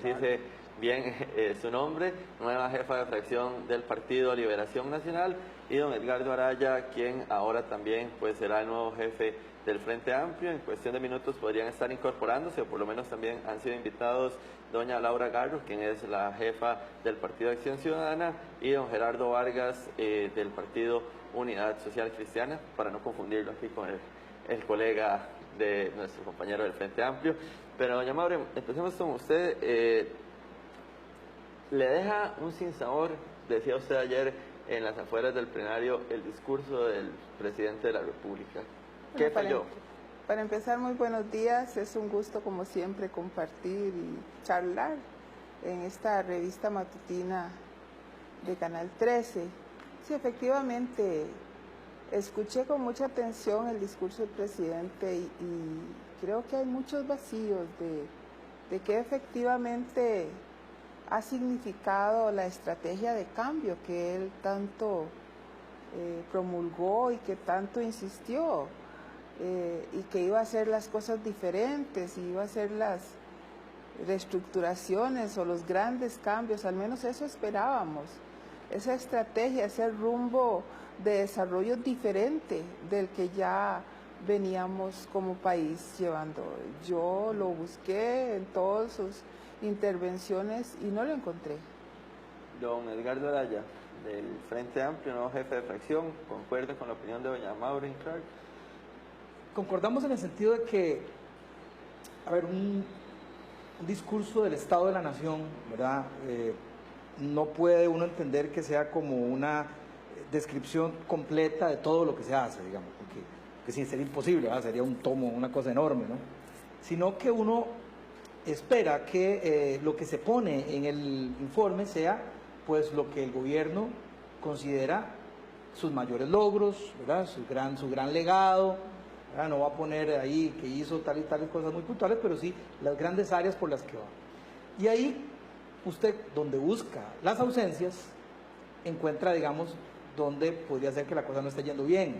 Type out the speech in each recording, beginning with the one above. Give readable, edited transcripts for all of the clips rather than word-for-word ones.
dice bien su nombre, nueva jefa de fracción del Partido Liberación Nacional, y don Edgardo Araya, quien ahora también pues será el nuevo jefe del Frente Amplio. En cuestión de minutos podrían estar incorporándose, o por lo menos también han sido invitados doña Laura Garro, quien es la jefa del Partido de Acción Ciudadana, y don Gerardo Vargas del Partido Unidad Social Cristiana, para no confundirlo aquí con el colega de nuestro compañero del Frente Amplio. Pero doña Maure, empecemos con usted. Le deja un sinsabor, decía usted ayer en las afueras del plenario, el discurso del presidente de la República. ¿Qué falló? Para empezar, muy buenos días. Es un gusto, como siempre, compartir y charlar en esta revista matutina de Canal 13. Sí, efectivamente, escuché con mucha atención el discurso del presidente y creo que hay muchos vacíos de qué efectivamente ha significado la estrategia de cambio que él tanto promulgó y que tanto insistió, y que iba a hacer las cosas diferentes, iba a hacer las reestructuraciones o los grandes cambios, al menos eso esperábamos, esa estrategia, ese rumbo de desarrollo diferente del que ya veníamos como país llevando. Yo lo busqué en todas sus intervenciones y no lo encontré. Don Edgardo Araya, del Frente Amplio, nuevo jefe de fracción, ¿concuerda con la opinión de doña Maureen Clark? Concordamos en el sentido de que, a ver, un discurso del Estado de la Nación, ¿verdad? No puede uno entender que sea como una descripción completa de todo lo que se hace, digamos, porque sí, sería imposible, ¿verdad? Sería un tomo, una cosa enorme, ¿no? Sino que uno espera que lo que se pone en el informe sea pues lo que el gobierno considera sus mayores logros, ¿verdad? Su gran legado, ¿verdad? No va a poner ahí que hizo tal y tales cosas muy puntuales, pero sí las grandes áreas por las que va. Y ahí usted, donde busca las ausencias, encuentra, digamos, donde podría ser que la cosa no esté yendo bien.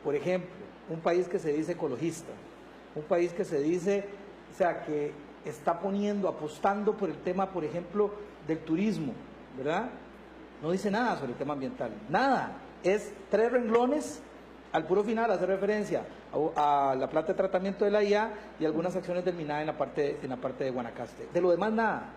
Por ejemplo, un país que se dice ecologista, un país que se dice, o sea, que está apostando por el tema, por ejemplo, del turismo, ¿verdad? No dice nada sobre el tema ambiental, nada. Es 3 renglones, al puro final hace referencia a la planta de tratamiento de la IA y algunas acciones del MINAE en la parte de Guanacaste. De lo demás, nada.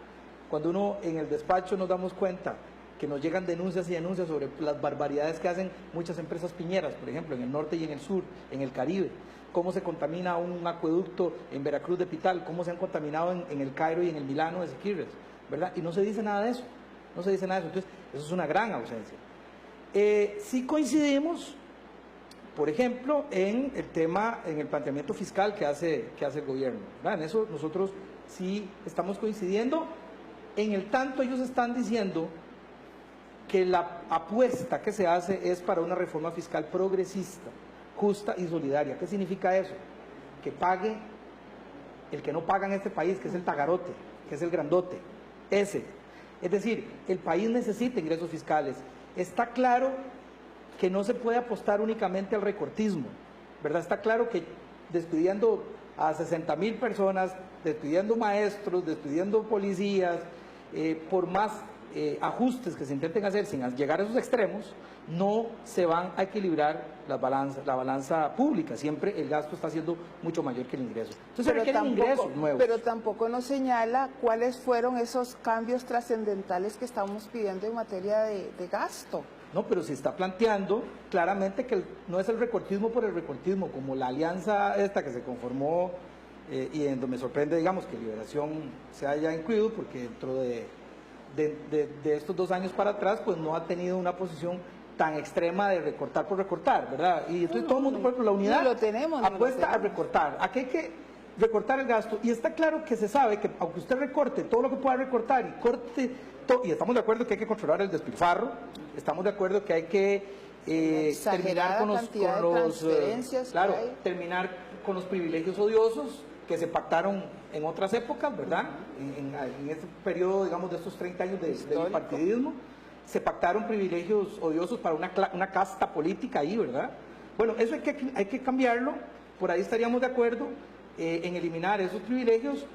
Cuando uno en el despacho nos damos cuenta que nos llegan denuncias y denuncias sobre las barbaridades que hacen muchas empresas piñeras, por ejemplo, en el norte y en el sur, en el Caribe, cómo se contamina un acueducto en Veracruz de Pital, cómo se han contaminado en el Cairo y en el Milano de Siquirres, ¿verdad? Y no se dice nada de eso, no se dice nada de eso, entonces eso es una gran ausencia. Sí coincidimos, por ejemplo, en el tema, en el planteamiento fiscal que hace el gobierno, ¿verdad? En eso nosotros sí estamos coincidiendo, en el tanto ellos están diciendo que la apuesta que se hace es para una reforma fiscal progresista, justa y solidaria. ¿Qué significa eso? Que pague el que no paga en este país, que es el tagarote, que es el grandote, ese. Es decir, el país necesita ingresos fiscales. Está claro que no se puede apostar únicamente al recortismo, ¿verdad? Está claro que despidiendo a 60,000 personas, despidiendo maestros, despidiendo policías, por más ajustes que se intenten hacer sin llegar a esos extremos, no se van a equilibrar la balanza pública. Siempre el gasto está siendo mucho mayor que el ingreso. Entonces se requieren ingresos nuevos. Pero tampoco nos señala cuáles fueron esos cambios trascendentales que estamos pidiendo en materia de gasto. No, pero se está planteando claramente que no es el recortismo por el recortismo, como la alianza esta que se conformó, y en donde me sorprende, digamos, que Liberación se haya incluido, porque dentro de estos 2 años para atrás, pues no ha tenido una posición tan extrema de recortar por recortar, ¿verdad? Y entonces todo el mundo, por ejemplo, la unidad apuesta a recortar. Aquí hay que recortar el gasto, y está claro que se sabe que aunque usted recorte todo lo que pueda recortar y corte todo, y estamos de acuerdo que hay que controlar el despilfarro, estamos de acuerdo que hay que terminar con terminar con los privilegios odiosos que se pactaron en otras épocas, ¿verdad? En este periodo, digamos, de estos 30 años de bipartidismo, se pactaron privilegios odiosos para una casta política ahí, ¿verdad? Bueno, eso hay que cambiarlo, por ahí estaríamos de acuerdo en eliminar esos privilegios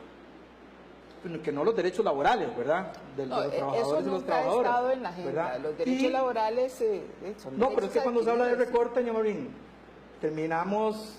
que no los derechos laborales, ¿verdad? De No, los trabajadores eso y los nunca ha trabajadoras. estado en la agenda. ¿verdad? Los derechos laborales son No, pero es derechos que cuando se habla de adquiridos. recorte, doña Marín, terminamos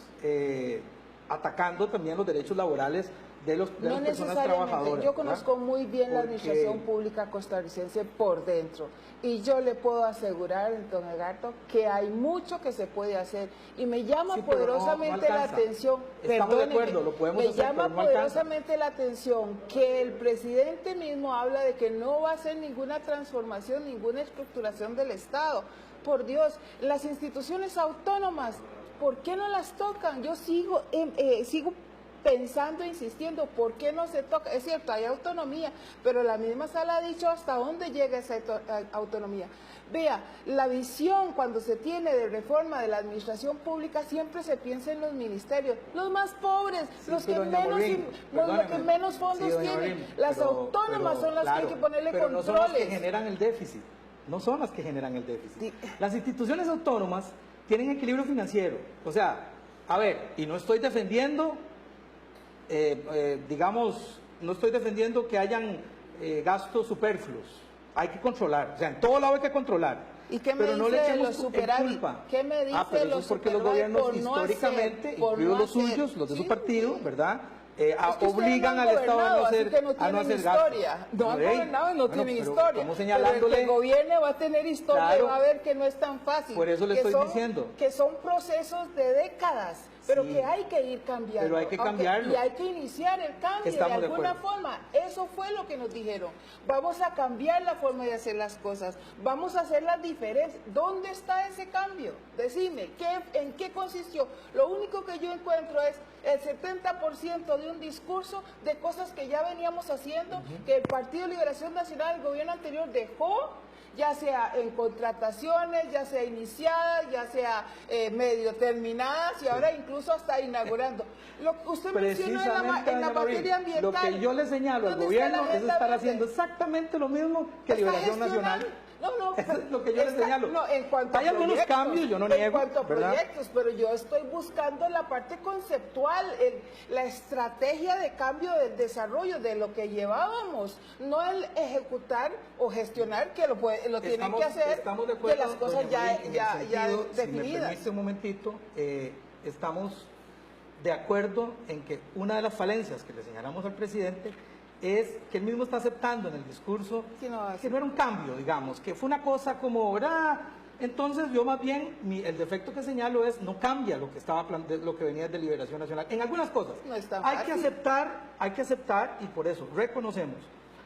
atacando también los derechos laborales de las No personas necesariamente. trabajadoras. Yo conozco ¿verdad? muy bien la Porque- administración pública costarricense por dentro y yo le puedo asegurar, don Edgardo, que hay mucho que se puede hacer y me llama Sí, pero no poderosamente la alcanza. atención. Estamos de perdóneme, acuerdo, lo podemos me hacer, llama pero no alcanza. poderosamente la atención que el presidente mismo habla de que no va a hacer ninguna transformación, ninguna estructuración del Estado. Por Dios, las instituciones autónomas, ¿por qué no las tocan? Yo sigo pensando, insistiendo, ¿por qué no se toca? Es cierto, hay autonomía, pero la misma sala ha dicho hasta dónde llega esa autonomía. Vea, la visión cuando se tiene de reforma de la administración pública siempre se piensa en los ministerios, los más pobres, Sí, los que pero, doña Morín, los que perdóneme. menos Sí, fondos doña tienen. Morín, Las pero- autónomas son las claro, que hay que ponerle pero no son las que controles. generan el déficit. No son las que generan el déficit. Sí. Las instituciones autónomas tienen equilibrio financiero. O sea, a ver, y no estoy defendiendo, digamos, no estoy defendiendo que hayan gastos superfluos. Hay que controlar. O sea, en todo lado hay que controlar. ¿Y qué me pero no dice le de echemos los superávit? culpa. ¿Qué me dice pero de eso los es porque los superávit gobiernos por no históricamente, hacer, por incluidos no los suyos, hacer? los de su Sí. partido, ¿verdad? Es que ustedes Obligan no al han Estado a no gobernado, hacer, así que no a no tienen hacer historia. gastos. No han Por ahí. gobernado y no Bueno, tienen pero historia. estamos Pero señalándole. el que gobierne va a tener historia Claro. y va a ver que no es tan fácil. Por eso le que estoy son- diciendo. Que son procesos de décadas, pero Sí. que hay que ir cambiando. Pero hay que Aunque- cambiarlo. Y hay que iniciar el cambio Estamos de de alguna acuerdo. forma. Eso fue lo que nos dijeron. Vamos a cambiar la forma de hacer las cosas. Vamos a hacer las diferencias. ¿Dónde está ese cambio? Decime, ¿en qué consistió? Lo único que yo encuentro es el 70% de un discurso de cosas que ya veníamos haciendo, que el Partido Liberación Nacional, el gobierno anterior, dejó, ya sea en contrataciones, ya sea iniciadas, ya sea medio terminadas y ahora incluso hasta inaugurando. Lo que usted mencionó en la Precisamente, materia doña Marín, ambiental. lo que yo le señalo al ¿Dónde está gobierno la es agenda estar verde? haciendo exactamente lo mismo que Está Liberación Nacional. gestionando. No, Eso es lo que yo le señalo. No, en cuanto Hay a algunos proyectos, cambios, yo no en niego, cuanto a ¿verdad? proyectos, pero yo estoy buscando la parte conceptual, la estrategia de cambio del desarrollo de lo que llevábamos, no el ejecutar o gestionar que lo tienen que hacer estamos de de acuerdo, las cosas doña ya, Marín, en el ya sentido, Si me definidas. permite un momentito, estamos de acuerdo en que una de las falencias que le señalamos al presidente es que él mismo está aceptando en el discurso Sí, no, que no era un cambio, digamos, que fue una cosa como, ¿verdad? Entonces yo más bien, el defecto que señalo es no cambia lo que lo que venía de Liberación Nacional. En algunas cosas No es tan hay que fácil. aceptar y por eso reconocemos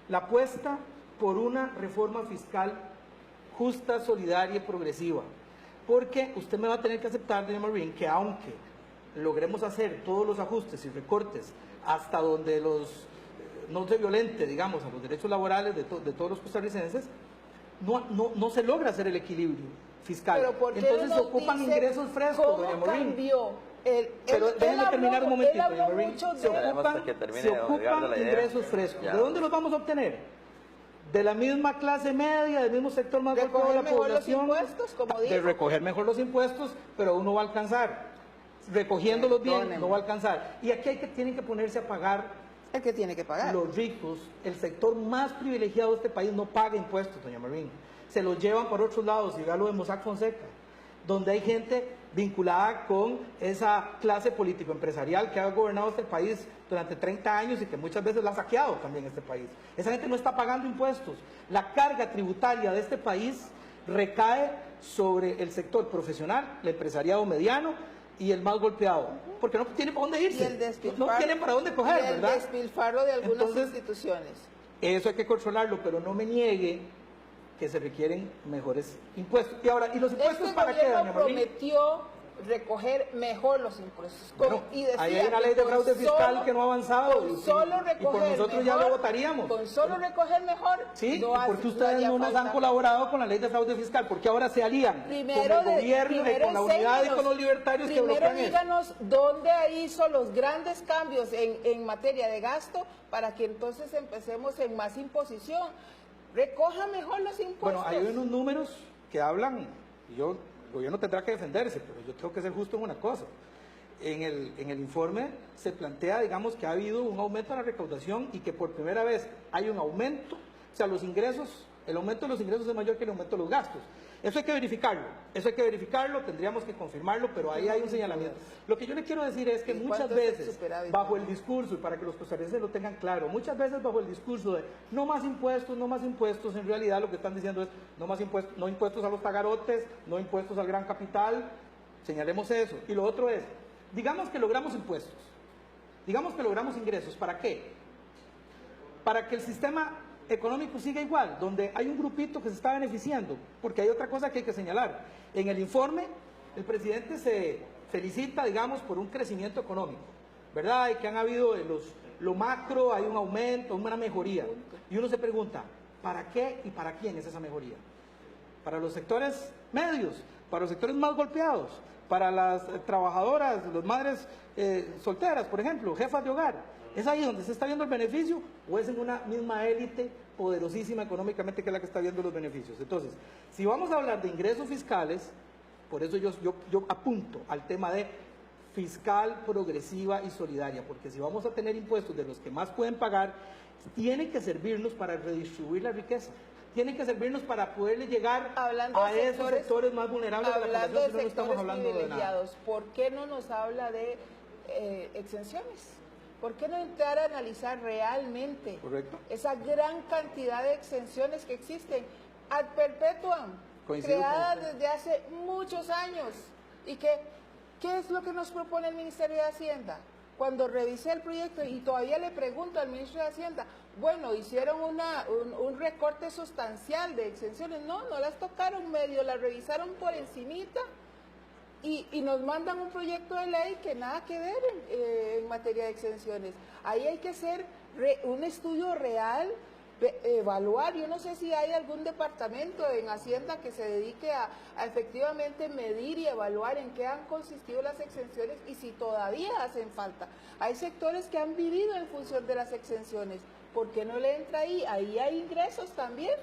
la apuesta por una reforma fiscal justa, solidaria y progresiva. Porque usted me va a tener que aceptar, doña Marín, que aunque logremos hacer todos los ajustes y recortes hasta donde no se violente, digamos, a los derechos laborales de todos los costarricenses, no se logra hacer el equilibrio fiscal. Pero ¿por qué Entonces no se nos ocupan dice ingresos frescos, cómo doña Marín. cambió? Pero déjenme terminar un momentito, él doña habló Marín. mucho Se de... Esperemos ocupan, hasta que termine, se don Edgardo, ocupan la idea. ingresos frescos. Ya. ¿De dónde los vamos a obtener? De la misma clase media, del mismo sector más golpeado de la Recoger mejor los población. impuestos, como De dijo. recoger mejor los impuestos, pero uno va a alcanzar. Recogiéndolos bien, Perdóneme. no va a alcanzar. Y aquí tienen que ponerse a pagar El que tiene que pagar. los ricos, el sector más privilegiado de este país no paga impuestos, doña Marín. Se los llevan por otros lados, y vea lo de Mossack Fonseca, donde hay gente vinculada con esa clase político-empresarial que ha gobernado este país durante 30 años y que muchas veces la ha saqueado también este país. Esa gente no está pagando impuestos. La carga tributaria de este país recae sobre el sector profesional, el empresariado mediano y el más golpeado, porque no tienen para dónde Y irse, el despilfarro, no tienen para dónde coger, y el ¿verdad? despilfarro de algunas Entonces, instituciones. Eso hay que controlarlo, pero no me niegue que se requieren mejores impuestos. Y ahora, ¿y los impuestos Este para qué, doña gobierno Marín? prometió recoger mejor los impuestos. Bueno, Y decía ahí hay una que ley de con fraude fiscal solo- que no ha avanzado. Con y solo por recoger nosotros ya mejor, lo votaríamos. Con solo recoger mejor. Sí, no ¿y hace- por qué ustedes haría no nos falta. han colaborado con la ley de fraude fiscal? Porque ahora se alían Primero con el gobierno, con la unidad y con los libertarios que Primero bloquean eso. díganos dónde hizo los grandes cambios en materia de gasto para que entonces empecemos en más imposición. Recoja mejor los impuestos. Bueno, hay unos números que hablan, y el gobierno tendrá que defenderse, pero yo tengo que ser justo en una cosa. en el informe se plantea, digamos, que ha habido un aumento de la recaudación y que por primera vez hay un aumento, o sea, los ingresos, el aumento de los ingresos es mayor que el aumento de los gastos. Eso hay que verificarlo, tendríamos que confirmarlo, pero ahí hay un señalamiento. Lo que yo le quiero decir es que muchas veces, bajo el discurso, y para que los costarricenses lo tengan claro, muchas veces bajo el discurso de no más impuestos, en realidad lo que están diciendo es no impuestos a los tagarotes, no impuestos al gran capital, señalemos eso. Y lo otro es, digamos que logramos impuestos, digamos que logramos ingresos, ¿para qué? Para que el sistema económico siga igual, donde hay un grupito que se está beneficiando, porque hay otra cosa que hay que señalar. En el informe, el presidente se felicita, digamos, por un crecimiento económico, ¿verdad? Y que han habido lo macro, hay un aumento, una mejoría. Y uno se pregunta, ¿para qué y para quién es esa mejoría? Para los sectores medios, para los sectores más golpeados, para las trabajadoras, las madres solteras, por ejemplo, jefas de hogar. ¿Es ahí donde se está viendo el beneficio o es en una misma élite poderosísima económicamente que es la que está viendo los beneficios? Entonces, si vamos a hablar de ingresos fiscales, por eso yo apunto al tema de fiscal, progresiva y solidaria, porque si vamos a tener impuestos de los que más pueden pagar, tienen que servirnos para redistribuir la riqueza. Tienen que servirnos para poderle llegar a esos sectores más vulnerables de la población, si no estamos hablando de nada. ¿Por qué no nos habla de exenciones? ¿Por qué no entrar a analizar realmente esa gran cantidad de exenciones que existen ad perpetuam, creadas desde hace muchos años? ¿Y qué es lo que nos propone el Ministerio de Hacienda? Cuando revisé el proyecto y todavía le pregunto al ministro de Hacienda, bueno, hicieron un recorte sustancial de exenciones. No las tocaron medio, las revisaron por encimita. Y nos mandan un proyecto de ley que nada que ver en materia de exenciones. Ahí hay que hacer un estudio real, evaluar. Yo no sé si hay algún departamento en Hacienda que se dedique a efectivamente medir y evaluar en qué han consistido las exenciones y si todavía hacen falta. Hay sectores que han vivido en función de las exenciones. ¿Por qué no le entra ahí? Ahí hay ingresos también.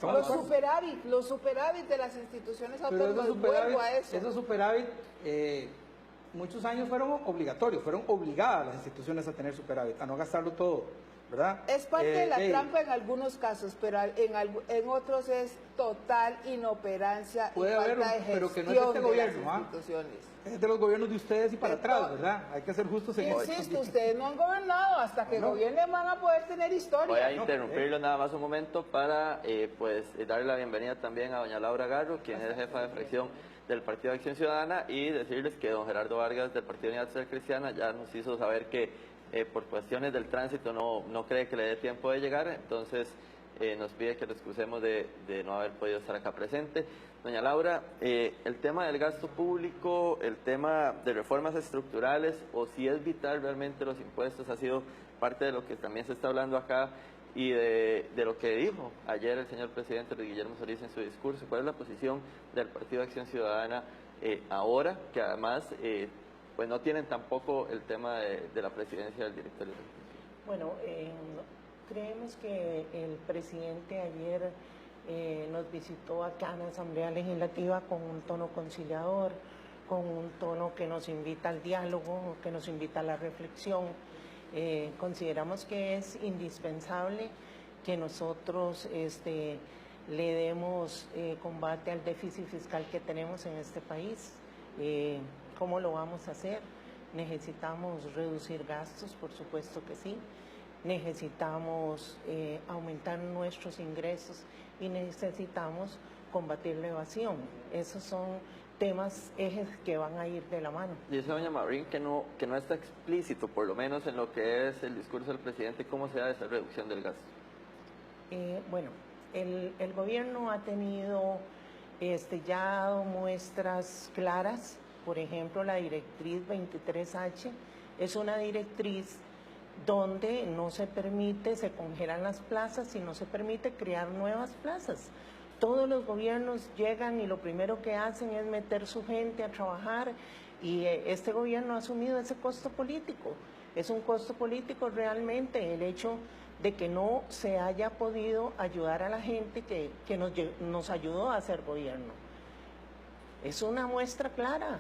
Los superávit de las instituciones autónomas, vuelvo a eso. Esos superávit, muchos años fueron obligatorios, fueron obligadas las instituciones a tener superávit, a no gastarlo todo, ¿verdad? Es parte de la trampa en algunos casos, pero en otros es total inoperancia y falta de gestión, pero que no es este gobierno, de las instituciones. Es de los gobiernos de ustedes y para atrás, ¿verdad? Hay que ser justos en eso. Insisto, ustedes no han gobernado, hasta que gobiernen van a poder tener historia. Voy a interrumpirlo nada más un momento para darle la bienvenida también a doña Laura Garro, quien es jefa de fracción del Partido de Acción Ciudadana, y decirles que don Gerardo Vargas del Partido Unidad Social Cristiana ya nos hizo saber que por cuestiones del tránsito no cree que le dé tiempo de llegar, entonces nos pide que lo excusemos de no haber podido estar acá presente. Doña Laura, el tema del gasto público, el tema de reformas estructurales, o si es vital realmente los impuestos, ha sido parte de lo que también se está hablando acá y de lo que dijo ayer el señor presidente Luis Guillermo Solís en su discurso. ¿Cuál es la posición del Partido de Acción Ciudadana ahora, que además pues no tienen tampoco el tema de la presidencia del directorio? Bueno, creemos que el presidente ayer nos visitó acá en la Asamblea Legislativa con un tono conciliador, con un tono que nos invita al diálogo, que nos invita a la reflexión. Consideramos que es indispensable que nosotros le demos combate al déficit fiscal que tenemos en este país. ¿Cómo lo vamos a hacer? Necesitamos reducir gastos, por supuesto que sí. Necesitamos aumentar nuestros ingresos y necesitamos combatir la evasión. Esos son temas, ejes que van a ir de la mano. Dice doña Marín que no está explícito, por lo menos en lo que es el discurso del presidente, cómo se da esa reducción del gasto. Bueno, el gobierno ha tenido ya dado muestras claras. Por ejemplo, la directriz 23H es una directriz donde no se permite, se congelan las plazas y no se permite crear nuevas plazas. Todos los gobiernos llegan y lo primero que hacen es meter su gente a trabajar, y este gobierno ha asumido ese costo político. Es un costo político realmente el hecho de que no se haya podido ayudar a la gente que nos ayudó a hacer gobierno. Es una muestra clara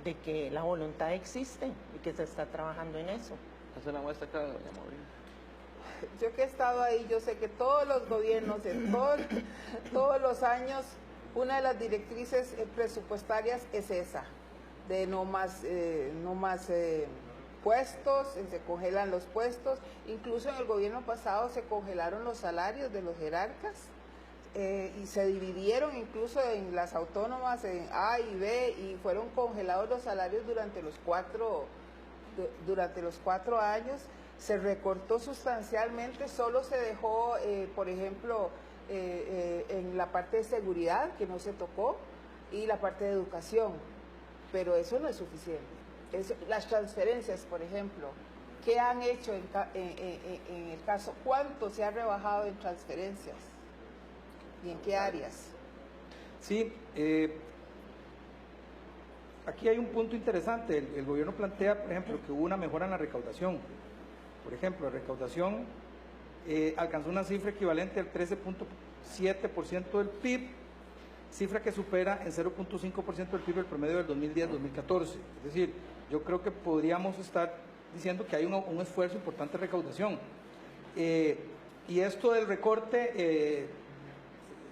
de que la voluntad existe y que se está trabajando en eso. Es una muestra clara, doña Maureen. Yo que he estado ahí, yo sé que todos los gobiernos, todos los años, una de las directrices presupuestarias es esa, de no más puestos, se congelan los puestos. Incluso en el gobierno pasado se congelaron los salarios de los jerarcas y se dividieron incluso en las autónomas en A y B y fueron congelados los salarios durante los 4 años. Se recortó sustancialmente, solo se dejó, por ejemplo, en la parte de seguridad, que no se tocó, y la parte de educación, pero eso no es suficiente. Las transferencias, por ejemplo, ¿qué han hecho en el caso? ¿Cuánto se ha rebajado en transferencias? ¿Y en qué áreas? Sí, aquí hay un punto interesante. El gobierno plantea, por ejemplo, que hubo una mejora en la recaudación. Por ejemplo, la recaudación alcanzó una cifra equivalente al 13.7% del PIB, cifra que supera en 0.5% del PIB el promedio del 2010-2014. Es decir, yo creo que podríamos estar diciendo que hay un esfuerzo importante de recaudación. Y esto del recorte,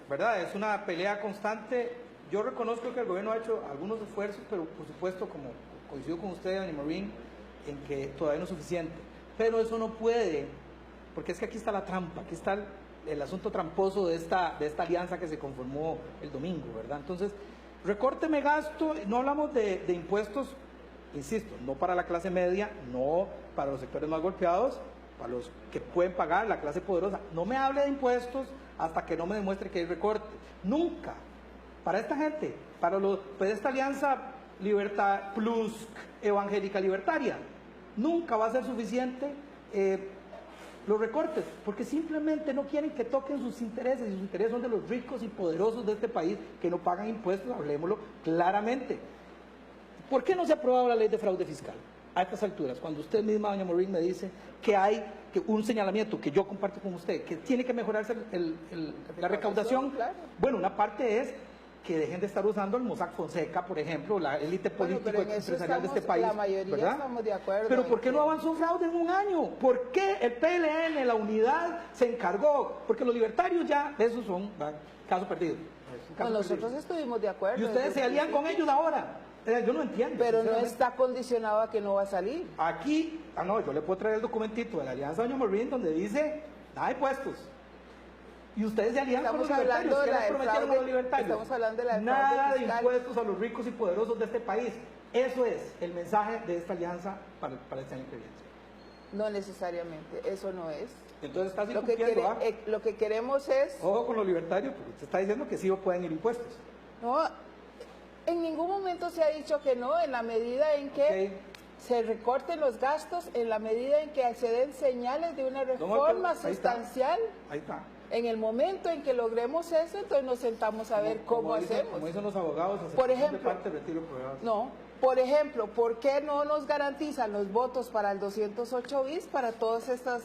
¿verdad? Es una pelea constante. Yo reconozco que el gobierno ha hecho algunos esfuerzos, pero por supuesto, como coincido con usted, doña Maureen, en que todavía no es suficiente. Pero eso no puede, porque es que aquí está la trampa, aquí está el asunto tramposo de esta alianza que se conformó el domingo, ¿verdad? Entonces, recórteme gasto, no hablamos de impuestos, insisto, no para la clase media, no para los sectores más golpeados, para los que pueden pagar, la clase poderosa. No me hable de impuestos hasta que no me demuestre que hay recorte. Nunca. Para esta gente, para esta alianza Libertad Plus evangélica libertaria, nunca va a ser suficiente los recortes, porque simplemente no quieren que toquen sus intereses, y sus intereses son de los ricos y poderosos de este país que no pagan impuestos, hablemoslo claramente. ¿Por qué no se ha aprobado la ley de fraude fiscal a estas alturas? Cuando usted misma, doña Maureen, me dice que hay un señalamiento que yo comparto con usted, que tiene que mejorarse la recaudación. Claro. Bueno, una parte es que dejen de estar usando el Mossack Fonseca, por ejemplo, la élite política empresarial de este país. La mayoría, ¿verdad?, estamos de acuerdo. Pero ¿por qué no avanzó fraude en un año? ¿Por qué el PLN, la unidad, se encargó? Porque los libertarios ya, esos son caso perdido. Nosotros estuvimos de acuerdo. Y ustedes se alían con ellos ahora. Yo no entiendo. Pero no está condicionado a que no va a salir. Aquí, no, yo le puedo traer el documentito de la Alianza Doña Maureen donde dice, nada de puestos. Y ustedes se alían con los libertarios. ¿Qué les prometieron a los libertarios? Estamos hablando de la nada de impuestos a los ricos y poderosos de este país. Eso es el mensaje de esta alianza para este año que viene. No necesariamente, eso no es. Entonces está lo que queremos es... Ojo con los libertarios, porque usted está diciendo que sí pueden ir impuestos. No, en ningún momento se ha dicho que no, en la medida en que se recorten los gastos, en la medida en que se den señales de una reforma sustancial. Ahí está. En el momento en que logremos eso, entonces nos sentamos a ver cómo hacemos. Como dicen los abogados, por ejemplo, de parte, retiro programa. No, por ejemplo, ¿por qué no nos garantizan los votos para el 208 bis para todas estas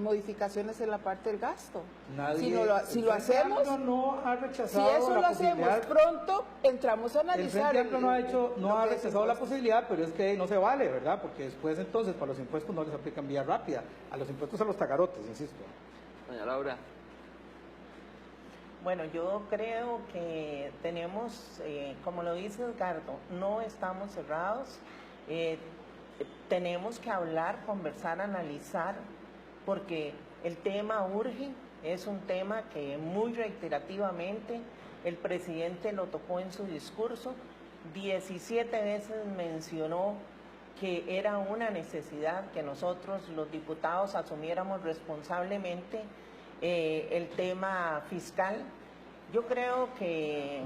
modificaciones en la parte del gasto? Nadie, si lo hacemos, no ha rechazado si eso lo hacemos pronto, entramos a analizar. El Frente Amplio no ha rechazado la posibilidad, pero es que no se vale, ¿verdad? Porque después entonces para los impuestos no les aplican vía rápida, a los impuestos a los tagarotes, insisto. Doña Laura. Bueno, yo creo que tenemos, como lo dice Edgardo, no estamos cerrados, tenemos que hablar, conversar, analizar, porque el tema urge, es un tema que muy reiterativamente el presidente lo tocó en su discurso, 17 veces mencionó que era una necesidad que nosotros los diputados asumiéramos responsablemente el tema fiscal. Yo creo que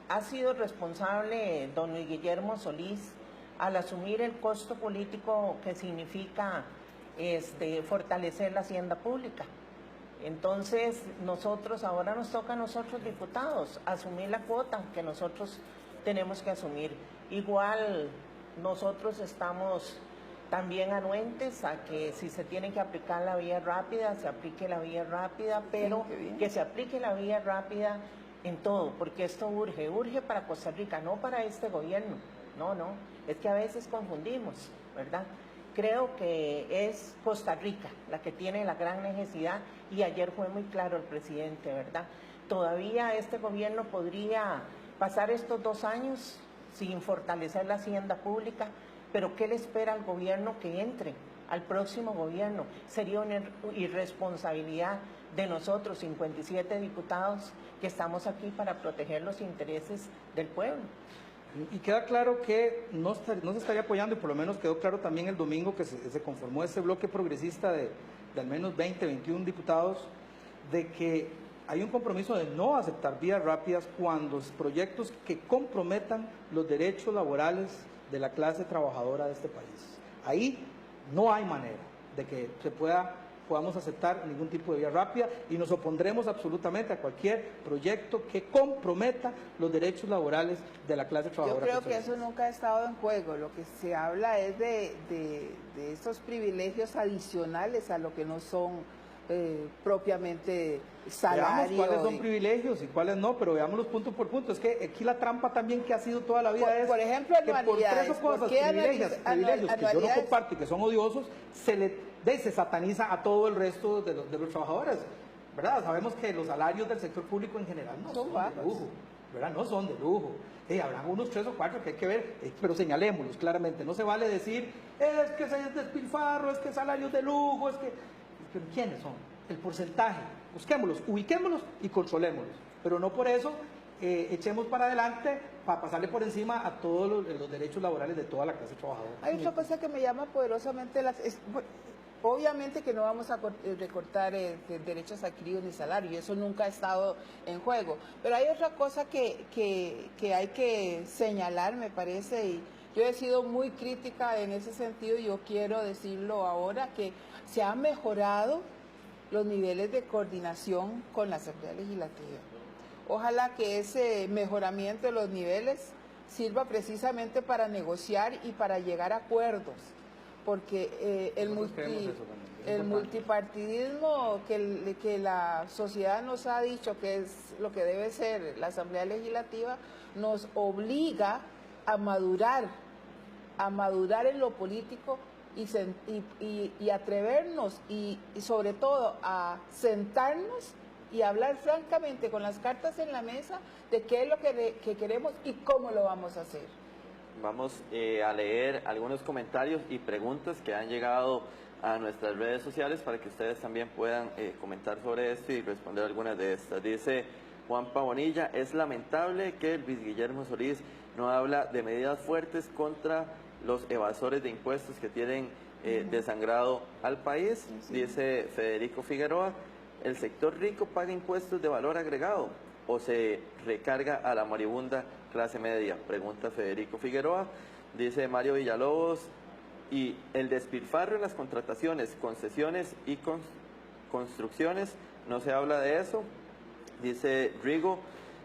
ha sido responsable don Luis Guillermo Solís al asumir el costo político que significa fortalecer la hacienda pública. Entonces, ahora nos toca a nosotros diputados asumir la cuota que nosotros tenemos que asumir. Igual nosotros estamos también anuentes a que si se tiene que aplicar la vía rápida, se aplique la vía rápida, pero que se aplique la vía rápida en todo, porque esto urge para Costa Rica, no para este gobierno, No, es que a veces confundimos, ¿verdad? Creo que es Costa Rica la que tiene la gran necesidad y ayer fue muy claro el presidente, ¿verdad? Todavía este gobierno podría pasar estos 2 años sin fortalecer la hacienda pública, pero ¿qué le espera al gobierno que entre? Al próximo gobierno. Sería una irresponsabilidad de nosotros, 57 diputados, que estamos aquí para proteger los intereses del pueblo. Y queda claro que no se estaría apoyando, y por lo menos quedó claro también el domingo que se conformó ese bloque progresista de al menos 20, 21 diputados, de que hay un compromiso de no aceptar vías rápidas cuando proyectos que comprometan los derechos laborales de la clase trabajadora de este país. Ahí no hay manera de que podamos aceptar ningún tipo de vía rápida y nos opondremos absolutamente a cualquier proyecto que comprometa los derechos laborales de la clase trabajadora. Yo creo que eso nunca ha estado en juego. Lo que se habla es de estos privilegios adicionales a lo que no son propiamente salarios. Veamos cuáles son privilegios y cuáles no, pero veámoslos punto por punto. Es que aquí la trampa también que ha sido toda la vida es por ejemplo, que por 3 o cosas, privilegios que yo no comparto y que son odiosos, se sataniza a todo el resto de los trabajadores, ¿verdad? Sabemos que los salarios del sector público en general no son de lujo, ¿verdad? No son de lujo. Habrá unos 3 o 4 que hay que ver, pero señalémoslos claramente. No se vale decir, es que es despilfarro, es que salarios de lujo, es que... ¿Pero quiénes son? El porcentaje. Busquémoslos, ubiquémoslos y controlémoslos. Pero no por eso echemos para adelante para pasarle por encima a todos los derechos laborales de toda la clase trabajadora. Hay otra cosa que me llama poderosamente obviamente que no vamos a recortar derechos adquiridos ni salario, y eso nunca ha estado en juego. Pero hay otra cosa que hay que señalar, me parece, y yo he sido muy crítica en ese sentido, y yo quiero decirlo ahora, que se han mejorado los niveles de coordinación con la Asamblea Legislativa. Ojalá que ese mejoramiento de los niveles sirva precisamente para negociar y para llegar a acuerdos, porque el multipartidismo que la sociedad nos ha dicho que es lo que debe ser la Asamblea Legislativa, nos obliga a madurar en lo político y atrevernos y sobre todo a sentarnos y hablar francamente con las cartas en la mesa de qué es lo que queremos y cómo lo vamos a hacer. Vamos a leer algunos comentarios y preguntas que han llegado a nuestras redes sociales para que ustedes también puedan comentar sobre esto y responder algunas de estas. Dice Juan Pavonilla, es lamentable que Luis Guillermo Solís no habla de medidas fuertes contra los evasores de impuestos que tienen desangrado al país. Dice Federico Figueroa, ¿el sector rico paga impuestos de valor agregado o se recarga a la moribunda clase media? Pregunta Federico Figueroa. Dice Mario Villalobos, y el despilfarro en las contrataciones, concesiones y construcciones, no se habla de eso. Dice Rigo,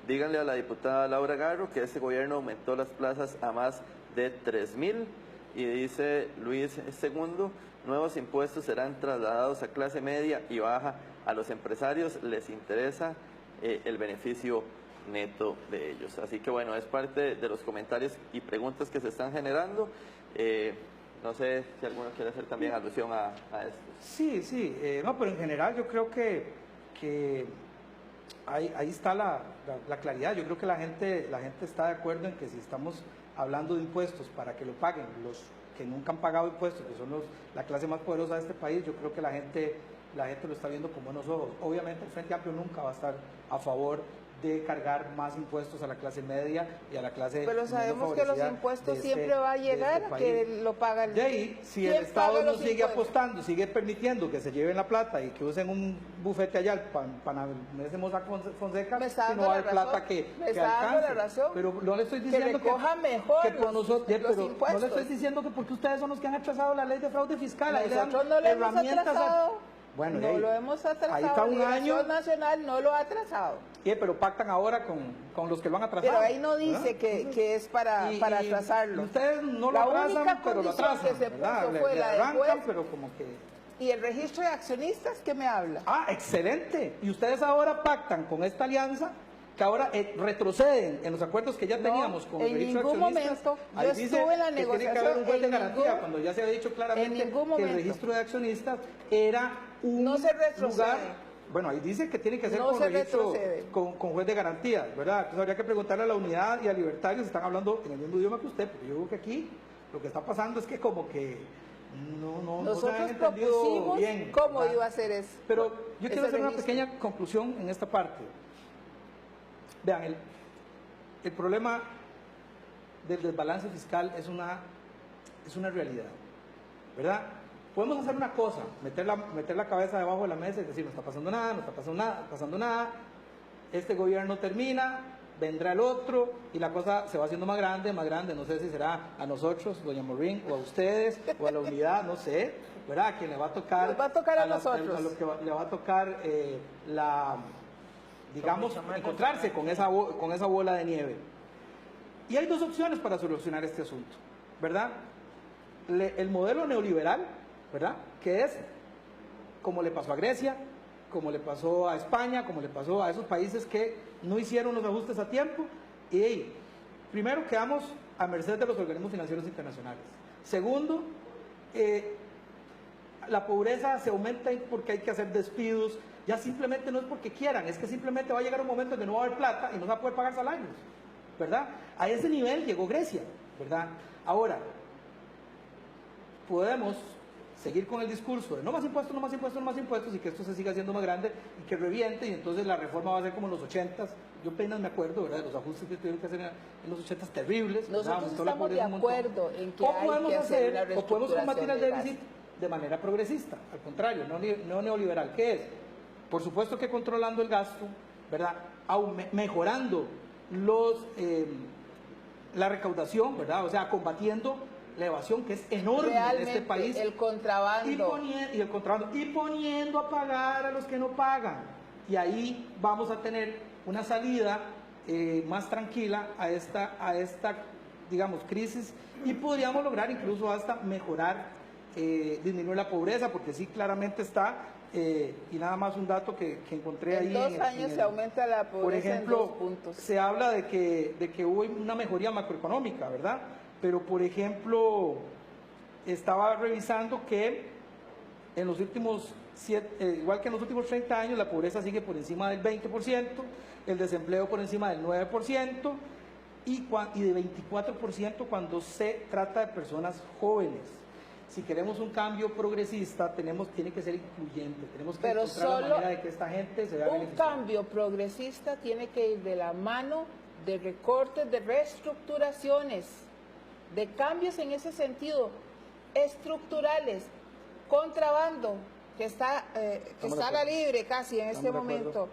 díganle a la diputada Laura Garro que este gobierno aumentó las plazas a más de 3,000. Y dice Luis II, nuevos impuestos serán trasladados a clase media y baja. A los empresarios les interesa el beneficio neto de ellos. Así que bueno, es parte de los comentarios y preguntas que se están generando. No sé si alguno quiere hacer también alusión a esto. Sí, no, pero en general yo creo que ahí está la claridad. Yo creo que la gente está de acuerdo en que si estamos hablando de impuestos para que lo paguen los que nunca han pagado impuestos, que son la clase más poderosa de este país, yo creo que la gente lo está viendo con buenos ojos. Obviamente el Frente Amplio nunca va a estar a favor de cargar más impuestos a la clase media y a la clase pero sabemos que los impuestos siempre va a llegar a que lo pagan. De ahí, si el Estado no sigue apostando, sigue permitiendo que se lleven la plata y que usen un bufete allá para Mossack Fonseca, si no hay plata que alcance. Pero no le estoy diciendo que por nosotros, pero no le estoy diciendo que porque ustedes son los que han atrasado la ley de fraude fiscal. Nosotros no lo hemos atrasado. Bueno, no lo hemos atrasado. Ahí está un año. Nacional no lo ha atrasado. Pero pactan ahora con los que lo han atrasado. Pero ahí no dice que es para atrasarlo. Ustedes no lo atrasan, pero lo atrasan. La única condición que se puso fue la del juez. Pero como que... ¿Y el registro de accionistas qué me habla? Ah, excelente. Y ustedes ahora pactan con esta alianza que ahora retroceden en los acuerdos que ya teníamos con el registro de accionistas. En ningún momento, yo estuve en la negociación. Tiene que haber un juez de garantía, cuando ya se ha dicho claramente que el registro de accionistas era un lugar. Bueno, ahí dice que tiene que ser con registro, con juez de garantía, ¿verdad? Entonces habría que preguntarle a la unidad y a Libertarios si están hablando en el mismo idioma que usted, porque yo creo que aquí lo que está pasando es que como que nosotros propusimos bien, cómo iba a ser eso. Pero yo quiero hacer una pequeña conclusión en esta parte. Vean, el problema del desbalance fiscal es una realidad, ¿verdad? Podemos hacer una cosa, meter la cabeza debajo de la mesa y decir, no está pasando nada, no está pasando nada, este gobierno termina, vendrá el otro, y la cosa se va haciendo más grande, no sé si será a nosotros, doña Morín, o a ustedes, o a la unidad, no sé, ¿verdad? A quien le va a tocar... Nos va a tocar a nosotros. A lo que le va a tocar digamos, encontrarse con esa bola de nieve. Y hay dos opciones para solucionar este asunto, ¿verdad? El modelo neoliberal, ¿verdad? Que es como le pasó a Grecia, como le pasó a España, como le pasó a esos países que no hicieron los ajustes a tiempo. Y primero, quedamos a merced de los organismos financieros internacionales. Segundo, la pobreza se aumenta porque hay que hacer despidos. Ya simplemente no es porque quieran, es que simplemente va a llegar un momento en que no va a haber plata y no se va a poder pagar salarios, ¿verdad? A ese nivel llegó Grecia, ¿verdad? Ahora, podemos seguir con el discurso de no más impuestos, no más impuestos, no más impuestos, y que esto se siga haciendo más grande y que reviente, y entonces la reforma va a ser como en los 80s. Yo apenas me acuerdo, ¿verdad?, de los ajustes que tuvieron que hacer en los 80s terribles. Nosotros estamos de acuerdo en que hay que hacer una reestructuración, o podemos combatir el déficit de manera progresista, al contrario, no neoliberal. ¿Qué es? Por supuesto que controlando el gasto, ¿verdad?, mejorando la recaudación, ¿verdad?, o sea, combatiendo la evasión, que es enorme en este país, el contrabando y poniendo a pagar a los que no pagan, y ahí vamos a tener una salida más tranquila a esta digamos, crisis, y podríamos lograr incluso hasta mejorar, disminuir la pobreza, porque sí, claramente está, y nada más un dato que encontré ahí. En 2 años se aumenta la pobreza, por ejemplo, en 2 puntos. Se habla de que hubo una mejoría macroeconómica, ¿verdad? Pero, por ejemplo, estaba revisando que en los últimos igual que en los últimos 30 años, la pobreza sigue por encima del 20%, el desempleo por encima del 9% y de 24% cuando se trata de personas jóvenes. Si queremos un cambio progresista, tiene que ser incluyente, tenemos que encontrar la manera de que esta gente se vea beneficiada. Un cambio progresista tiene que ir de la mano de recortes, de reestructuraciones, de cambios en ese sentido, estructurales, contrabando, que está a la libre casi en este momento.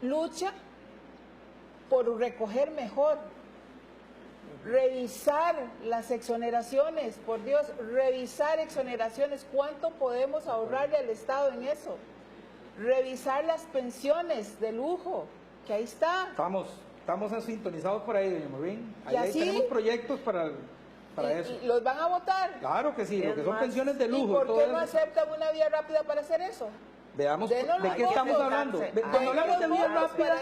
Lucha por recoger mejor, revisar las exoneraciones, por Dios, revisar exoneraciones, ¿cuánto podemos ahorrarle al Estado en eso? Revisar las pensiones de lujo, que ahí está. Estamos sintonizados por ahí, doña Morín. Ahí tenemos proyectos para eso. ¿Y los van a votar? Claro que sí, lo que son pensiones de lujo. ¿Y por qué no aceptan una vía rápida para hacer eso? Veamos de qué estamos hablando. Cuando hablamos de vía rápida,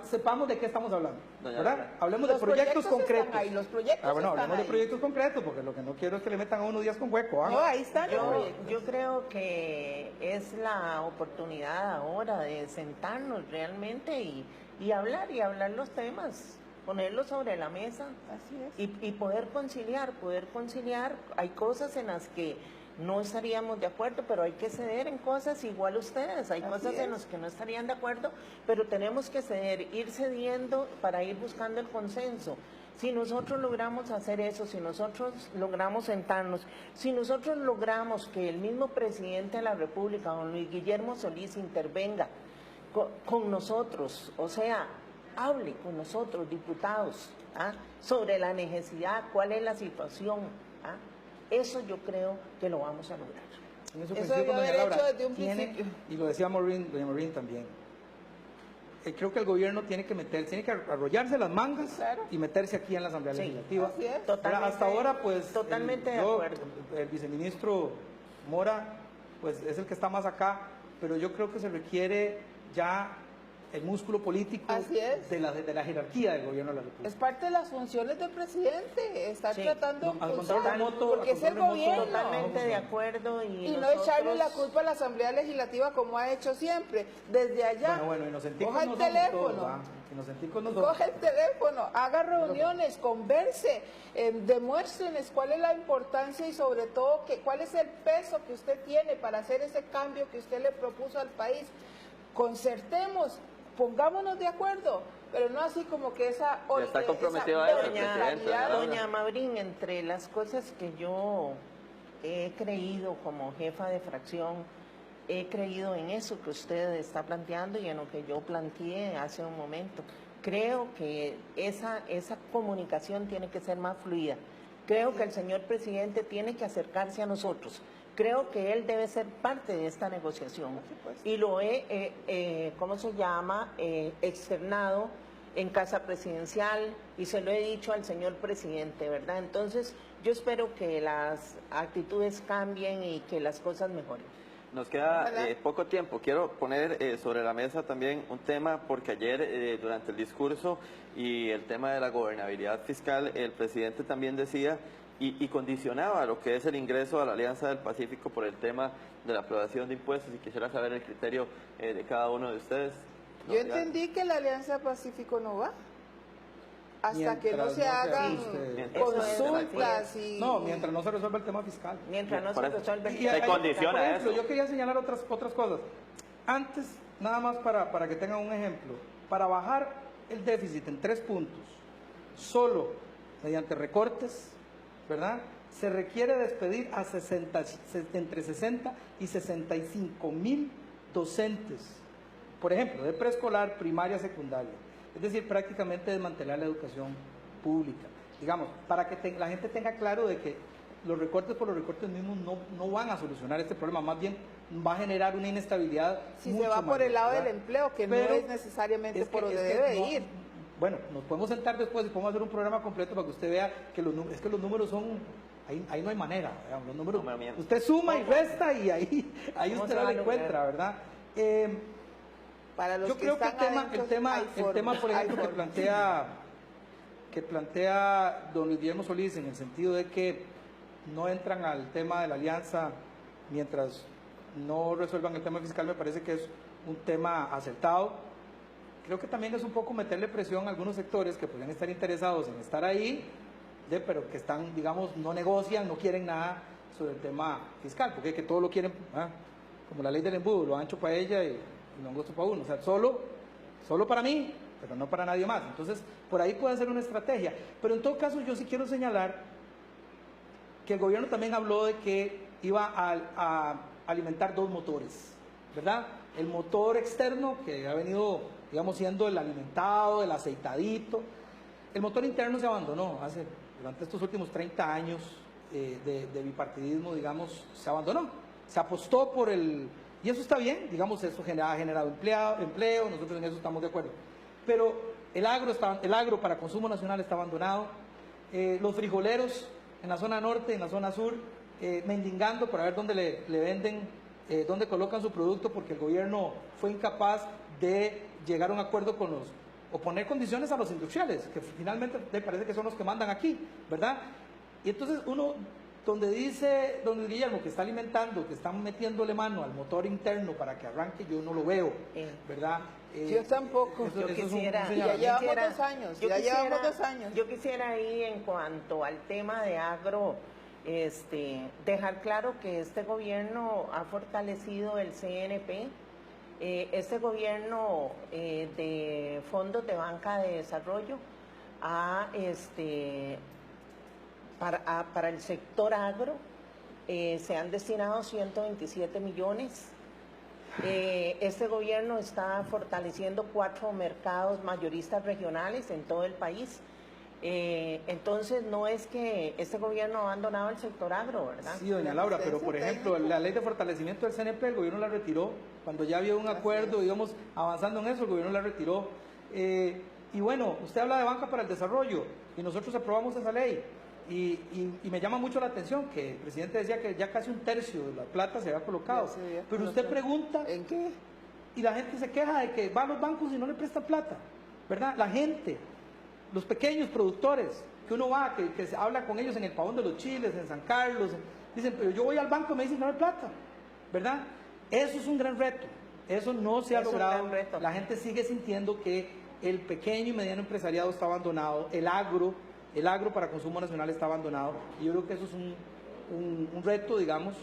sepamos de qué estamos hablando, ¿verdad? Hablemos de proyectos concretos. Ahí, los proyectos bueno, hablemos de proyectos concretos, porque lo que no quiero es que le metan a unos días con hueco. No, ahí está. Yo creo que es la oportunidad ahora de sentarnos realmente y hablar los temas, ponerlos sobre la mesa. Así es. Y poder conciliar. Hay cosas en las que no estaríamos de acuerdo, pero hay que ceder en cosas, igual ustedes, hay cosas en las que no estarían de acuerdo, pero tenemos que ceder, ir cediendo para ir buscando el consenso. Si nosotros logramos hacer eso, si nosotros logramos sentarnos, si nosotros logramos que el mismo presidente de la República, don Luis Guillermo Solís, intervenga con nosotros, o sea, hable con nosotros, diputados, sobre la necesidad, cuál es la situación, eso yo creo que lo vamos a lograr. Eso debió haber hecho desde un principio. Y lo decía doña Morín también. Creo que el gobierno tiene que arrollarse las mangas y meterse aquí en la Asamblea Legislativa. Así es. Hasta ahora, pues, totalmente de acuerdo. El viceministro Mora, pues, es el que está más acá, pero yo creo que se requiere ya el músculo político Así es. de la jerarquía del gobierno de la República. Es parte de las funciones del presidente, estar Sí. tratando No, al de control impulsar, remoto, porque al es el control remoto, gobierno. Totalmente de acuerdo. Y Y no nosotros- echarle la culpa a la Asamblea Legislativa como ha hecho siempre, desde allá. Bueno, Inocenticos Coja no el somos teléfono. todos, ¿va? Inocenticos no somos. Coge el teléfono, haga reuniones, converse, demuéstrenes cuál es la importancia y sobre todo cuál es el peso que usted tiene para hacer ese cambio que usted le propuso al país. Concertemos, pongámonos de acuerdo, pero no así como que esa... Ya está comprometido a eso, doña- presidente, Doña Mabrín, entre las cosas que yo he creído como jefa de fracción, he creído en eso que usted está planteando y en lo que yo planteé hace un momento. Creo que esa comunicación tiene que ser más fluida. Creo que el señor presidente tiene que acercarse a nosotros. Creo que él debe ser parte de esta negociación. Y lo he, ¿cómo se llama?, externado en Casa Presidencial y se lo he dicho al señor presidente, ¿verdad? Entonces, yo espero que las actitudes cambien y que las cosas mejoren. Nos queda Ojalá. poco tiempo. Quiero poner sobre la mesa también un tema, porque ayer durante el discurso y el tema de la gobernabilidad fiscal, el presidente también decía y condicionaba lo que es el ingreso a la Alianza del Pacífico por el tema de la aprobación de impuestos, y quisiera saber el criterio de cada uno de ustedes. Yo entendí que la Alianza Pacífico no va hasta que no Mientras se no se hagan ajuste. consultas y... No, mientras no se resuelva el tema fiscal. Mientras no Por se eso. resuelva el Y Se hay- condiciona por ejemplo, eso. yo quería señalar otras cosas. Antes, nada más para que tengan un ejemplo, para bajar el déficit en 3 puntos, solo mediante recortes, ¿verdad? Se requiere despedir a entre 60 y 65,000 docentes, por ejemplo, de preescolar, primaria, secundaria. Es decir, prácticamente desmantelar la educación pública. Digamos, para que la gente tenga claro de que los recortes por los recortes mismos no van a solucionar este problema, más bien va a generar una inestabilidad. Si se mucho va por mayor, el lado ¿verdad? del empleo, que Pero no es necesariamente es que- por donde es que debe no- ir. Bueno, nos podemos sentar después y podemos hacer un programa completo para que usted vea que los números son, ahí no hay manera, ¿verdad? Los números, Número usted suma y resta y ahí ¿Cómo usted se va la a lograr? encuentra, ¿verdad? Para los Yo que creo que están adentro, hay el tema, forma, por hay ejemplo, que plantea don Luis Guillermo Solís, en el sentido de que no entran al tema de la alianza mientras no resuelvan el tema fiscal, me parece que es un tema acertado. Creo que también es un poco meterle presión a algunos sectores que podrían estar interesados en estar ahí, pero que están, digamos, no negocian, no quieren nada sobre el tema fiscal, porque es que todo lo quieren, como la ley del embudo, lo ancho para ella y lo angosto para uno, o sea, solo para mí, pero no para nadie más. Entonces, por ahí puede ser una estrategia. Pero en todo caso, yo sí quiero señalar que el gobierno también habló de que iba a alimentar 2 motores, ¿verdad? El motor externo, que ha venido, digamos, siendo el alimentado, el aceitadito. El motor interno se abandonó durante estos últimos 30 años de bipartidismo, digamos, se abandonó. Se apostó por y eso está bien, digamos, eso ha generado empleo, nosotros en eso estamos de acuerdo. Pero el agro para consumo nacional está abandonado. Los frijoleros en la zona norte, en la zona sur, mendigando para ver dónde le venden, dónde colocan su producto, porque el gobierno fue incapaz de llegar a un acuerdo o poner condiciones a los industriales, que finalmente me parece que son los que mandan aquí, ¿verdad? Y entonces donde dice don Guillermo que está alimentando, que están metiéndole mano al motor interno para que arranque, yo no lo veo, ¿verdad? Yo tampoco. Yo quisiera, ya llevamos 2 años, llevamos 2 años. Yo quisiera ahí, en cuanto al tema de agro, dejar claro que este gobierno ha fortalecido el CNP, este gobierno de fondos de banca de desarrollo para el sector agro se han destinado 127 millones. Este gobierno está fortaleciendo 4 mercados mayoristas regionales en todo el país. Entonces, no es que este gobierno ha abandonado el sector agro, ¿verdad? Sí, doña Laura, pero por ejemplo, la ley de fortalecimiento del CNP, el gobierno la retiró. Cuando ya había un acuerdo, íbamos avanzando en eso, el gobierno la retiró. Y bueno, usted habla de banca para el desarrollo, y nosotros aprobamos esa ley. Y me llama mucho la atención que el presidente decía que ya casi 1/3 de la plata se había colocado. Ya se había Pero usted colocado. pregunta, ¿En qué? y la gente se queja de que va a los bancos y no le prestan plata, ¿verdad? La gente, los pequeños productores, que uno va, que se habla con ellos en el Pavón de los Chiles, en San Carlos, dicen, pero yo voy al banco y me dicen no hay plata, ¿verdad? Eso es un gran reto, eso no se ha logrado, la gente sigue sintiendo que el pequeño y mediano empresariado está abandonado, el agro para consumo nacional está abandonado, y yo creo que eso es un reto, digamos,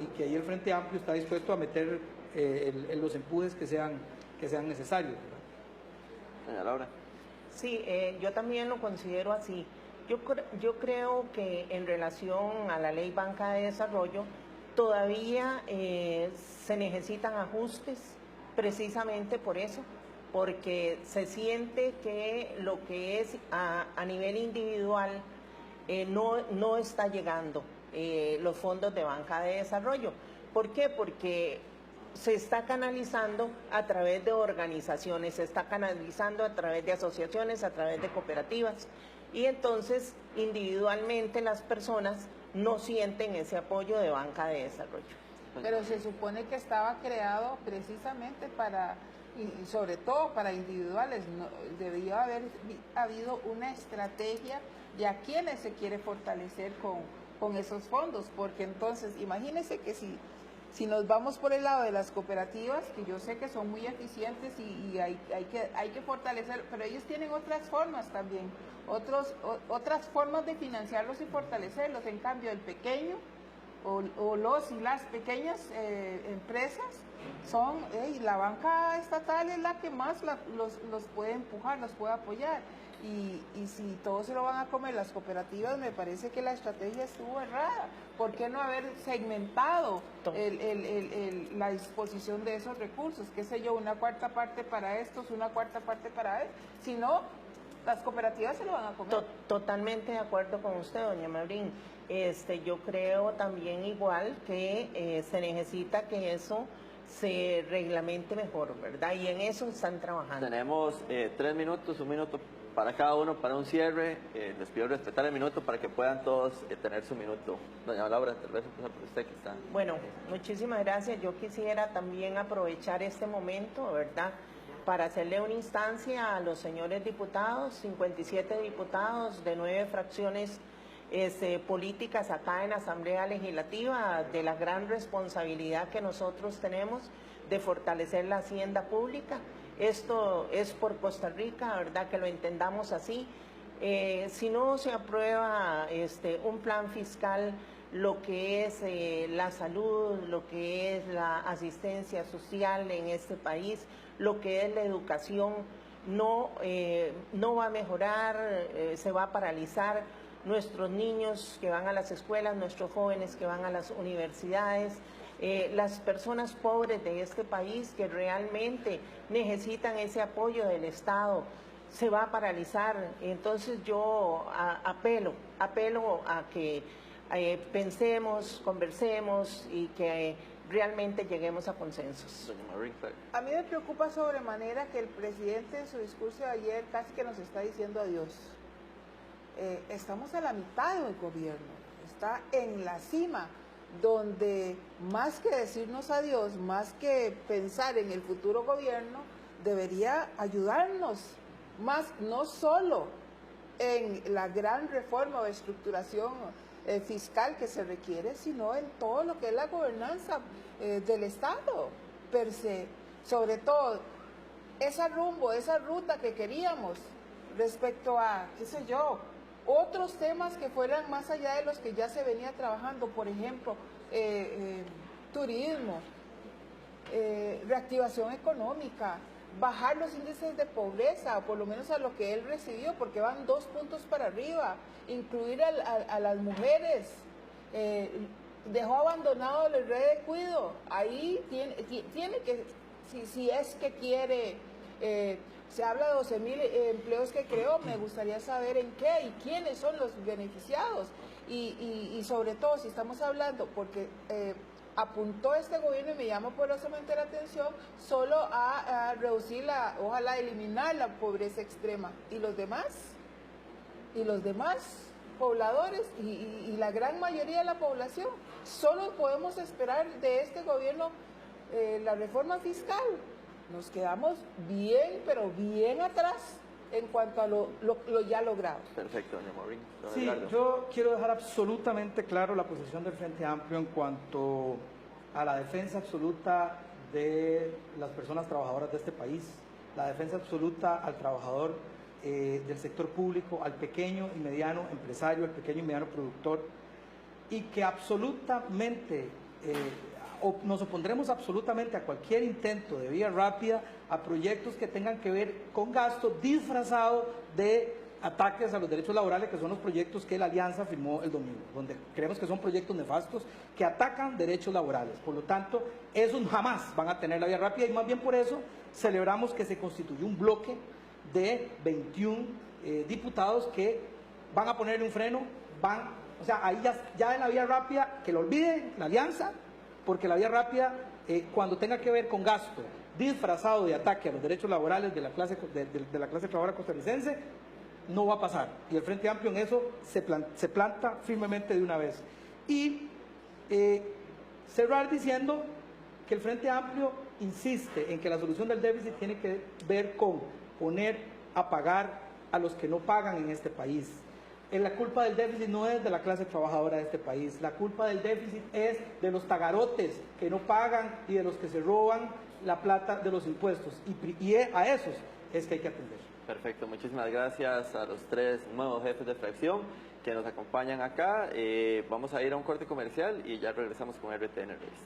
y que ahí el Frente Amplio está dispuesto a meter los empujes que sean necesarios, ¿verdad? Doña Laura. Sí, yo también lo considero así. Yo creo que en relación a la Ley Banca de Desarrollo todavía se necesitan ajustes precisamente por eso, porque se siente que lo que es a nivel individual no está llegando los fondos de banca de desarrollo. ¿Por qué? Porque se está canalizando a través de organizaciones, se está canalizando a través de asociaciones, a través de cooperativas, y entonces individualmente las personas no sienten ese apoyo de banca de desarrollo. Pero se supone que estaba creado precisamente para, y sobre todo para individuales, debería haber habido una estrategia de a quienes se quiere fortalecer con esos fondos, porque entonces imagínense que si nos vamos por el lado de las cooperativas, que yo sé que son muy eficientes y hay que fortalecer, pero ellos tienen otras formas también, otras formas de financiarlos y fortalecerlos. En cambio, el pequeño o los y las pequeñas empresas son, la banca estatal es la que más los puede empujar, los puede apoyar. Y si todos se lo van a comer las cooperativas, me parece que la estrategia estuvo errada. ¿Por qué no haber segmentado la disposición de esos recursos? Qué sé yo, una cuarta parte para estos, una cuarta parte para él. Si no, las cooperativas se lo van a comer. Totalmente de acuerdo con usted, doña Mabrín. Yo creo también igual que se necesita que eso se reglamente mejor, ¿verdad? Y en eso están trabajando. Tenemos 3 minutos, 1 minuto para cada uno para un cierre. Les pido respetar el minuto para que puedan todos tener su minuto. Doña Laura, tal vez empezar por usted que está. Bueno, muchísimas gracias. Yo quisiera también aprovechar este momento, ¿verdad?, para hacerle una instancia a los señores diputados, 57 diputados de 9 fracciones políticas acá en la Asamblea Legislativa, de la gran responsabilidad que nosotros tenemos de fortalecer la hacienda pública. Esto es por Costa Rica, ¿verdad?, que lo entendamos así. Si no se aprueba un plan fiscal, lo que es la salud, lo que es la asistencia social en este país, lo que es la educación, no va a mejorar, se va a paralizar. Nuestros niños que van a las escuelas, nuestros jóvenes que van a las universidades, las personas pobres de este país que realmente necesitan ese apoyo del Estado, se va a paralizar. Entonces yo apelo a que pensemos, conversemos y que realmente lleguemos a consensos. A mí me preocupa sobremanera que el presidente en su discurso de ayer casi que nos está diciendo adiós. Estamos a la mitad del gobierno, está en la cima, donde más que decirnos adiós, más que pensar en el futuro gobierno, debería ayudarnos más, no solo en la gran reforma o estructuración fiscal que se requiere, sino en todo lo que es la gobernanza del Estado per se, sobre todo esa ruta que queríamos respecto a, qué sé yo, otros temas que fueran más allá de los que ya se venía trabajando, por ejemplo, turismo, reactivación económica, bajar los índices de pobreza, o por lo menos a lo que él recibió, porque van 2 puntos para arriba, incluir a las mujeres, dejó abandonado el red de cuido, ahí tiene que, si es que quiere, se habla de 12,000 empleos que creó, me gustaría saber en qué y quiénes son los beneficiados, y sobre todo si estamos hablando, porque apuntó este gobierno y me llama poderosamente la atención solo a reducir ojalá eliminar la pobreza extrema, y los demás pobladores y la gran mayoría de la población, solo podemos esperar de este gobierno la reforma fiscal, nos quedamos bien, pero bien atrás en cuanto a lo ya logrado. Perfecto, doña Maureen. Don Sí, Edgardo. yo quiero dejar absolutamente claro la posición del Frente Amplio en cuanto a la defensa absoluta de las personas trabajadoras de este país, la defensa absoluta al trabajador del sector público, al pequeño y mediano empresario, al pequeño y mediano productor, y que absolutamente nos opondremos absolutamente a cualquier intento de vía rápida a proyectos que tengan que ver con gasto disfrazado de ataques a los derechos laborales, que son los proyectos que la Alianza firmó el domingo, donde creemos que son proyectos nefastos que atacan derechos laborales. Por lo tanto, esos jamás van a tener la vía rápida y más bien por eso celebramos que se constituyó un bloque de 21 diputados que van a ponerle un freno, o sea, ahí ya en la vía rápida, que lo olviden la Alianza, porque la vía rápida, cuando tenga que ver con gasto disfrazado de ataque a los derechos laborales de la clase trabajadora costarricense, no va a pasar. Y el Frente Amplio en eso se planta firmemente de una vez. Y cerrar diciendo que el Frente Amplio insiste en que la solución del déficit tiene que ver con poner a pagar a los que no pagan en este país. La culpa del déficit no es de la clase trabajadora de este país, la culpa del déficit es de los tagarotes que no pagan y de los que se roban la plata de los impuestos, y a esos es que hay que atender. Perfecto, muchísimas gracias a los tres nuevos jefes de fracción que nos acompañan acá. Vamos a ir a un corte comercial y ya regresamos con RTN Race.